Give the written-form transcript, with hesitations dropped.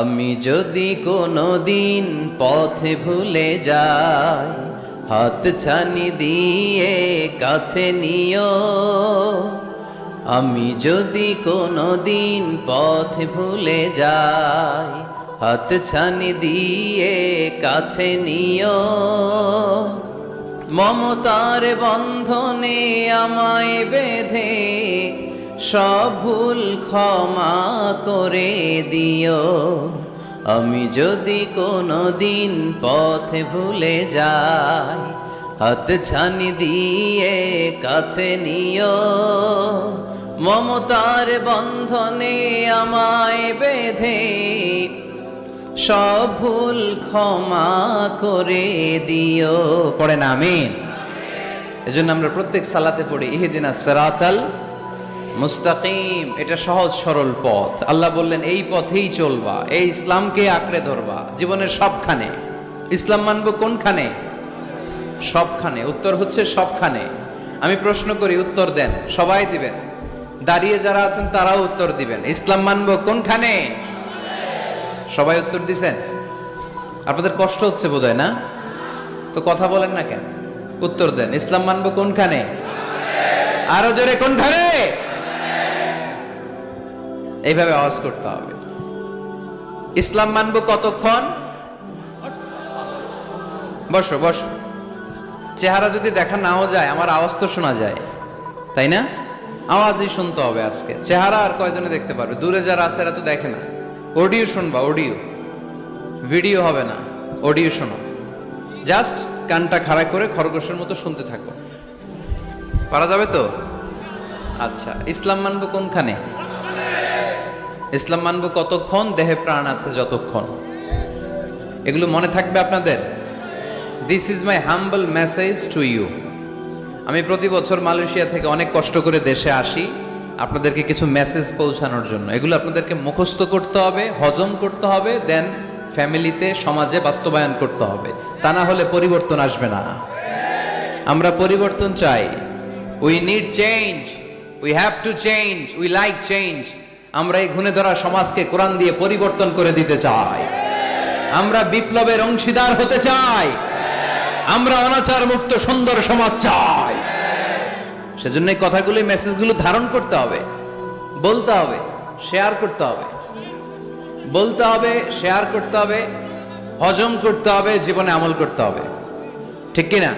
আমি যদি কোনো দিন পথে ভুলে যাই, হাত ছানি দিয়ে কাছে নিও। আমি যদি কোনো দিন পথে ভুলে যাই, হাত ছানি দিয়ে কাছে নিও। মমতার বন্ধনে আমায় বেঁধে সব ভুল ক্ষমা করে দিও। আমি যদি কোনো দিন পথে ভুলে যাই, হাত ছানি দিয়ে কাছে নিও। মমতার বন্ধনে আমায় বেঁধে সব ভুল ক্ষমা করে দিও। পড়েন আমিন। এজন্য আমরা প্রত্যেক সালাতে পড়ি ইহদিনাস সিরাতাল মুস্তাকিম। এটা সহজ সরল পথ। আল্লাহ বললেন এই পথেই চলবা, এই ইসলামকে আঁকড়ে ধরবা জীবনের সবখানে। ইসলাম মানবো কোনখানে? সবখানে। উত্তর হচ্ছে সবখানে। আমি প্রশ্ন করি, উত্তর দেন, সবাই দিবেন। দাঁড়িয়ে যারা আছেন তারাও উত্তর দিবেন। ইসলাম মানবো কোনখানে? সবাই উত্তর দিছেন। আপনাদের কষ্ট হচ্ছে বোধহয়, না? তো কথা বলেন না কেন? উত্তর দেন। ইসলাম মানবো কোনখানে? আরো জোরে, কোনখানে? এইভাবে আওয়াজ করতে হবে। ইসলাম মানবো কতক্ষণ? বসো বসো। চেহারা যদি দেখা নাও যায়, আমার আওয়াজ তো শোনা যায়, তাই না? আওয়াজই শুনতে হবে আজকে। চেহারা আর কয়জনে দেখতে পারবে? দূরে যারা আছে এরা তো দেখে না। অডিও শুনবা, অডিও, ভিডিও হবে না, অডিও শোনো। জাস্ট কানটা খাড়া করে খরগোশের মতো শুনতে থাকো। পারা যাবে তো? আচ্ছা, ইসলাম মানবো কোনখানে? ইসলাম মানবো কতক্ষণ? দেহে প্রাণ আছে যতক্ষণ। এগুলো মনে থাকবে আপনাদের। This is my humble message to you. আমি প্রতি বছর মালয়েশিয়া থেকে অনেক কষ্ট করে দেশে আসি আপনাদেরকে কিছু মেসেজ পৌঁছানোর জন্য। এগুলো আপনাদেরকে মুখস্থ করতে হবে, হজম করতে হবে, দেন ফ্যামিলিতে, সমাজে বাস্তবায়ন করতে হবে। তা না হলে পরিবর্তন আসবে না। আমরা পরিবর্তন চাই। We need change, we have to change, we like change. আমরা এই ঘুণে ধরা সমাজকে কোরআন দিয়ে পরিবর্তন করে দিতে চাই। আমরা বিপ্লবের অংশীদার হতে চাই। আমরা অনাচার মুক্ত সুন্দর সমাজ চাই। সেজন্য এই কথাগুলো, মেসেজগুলো ধারণ করতে হবে, বলতে হবে, শেয়ার করতে হবে। বলতে হবে, শেয়ার করতে হবে, হজম করতে হবে, জীবনে আমল করতে হবে। ঠিক কিনা?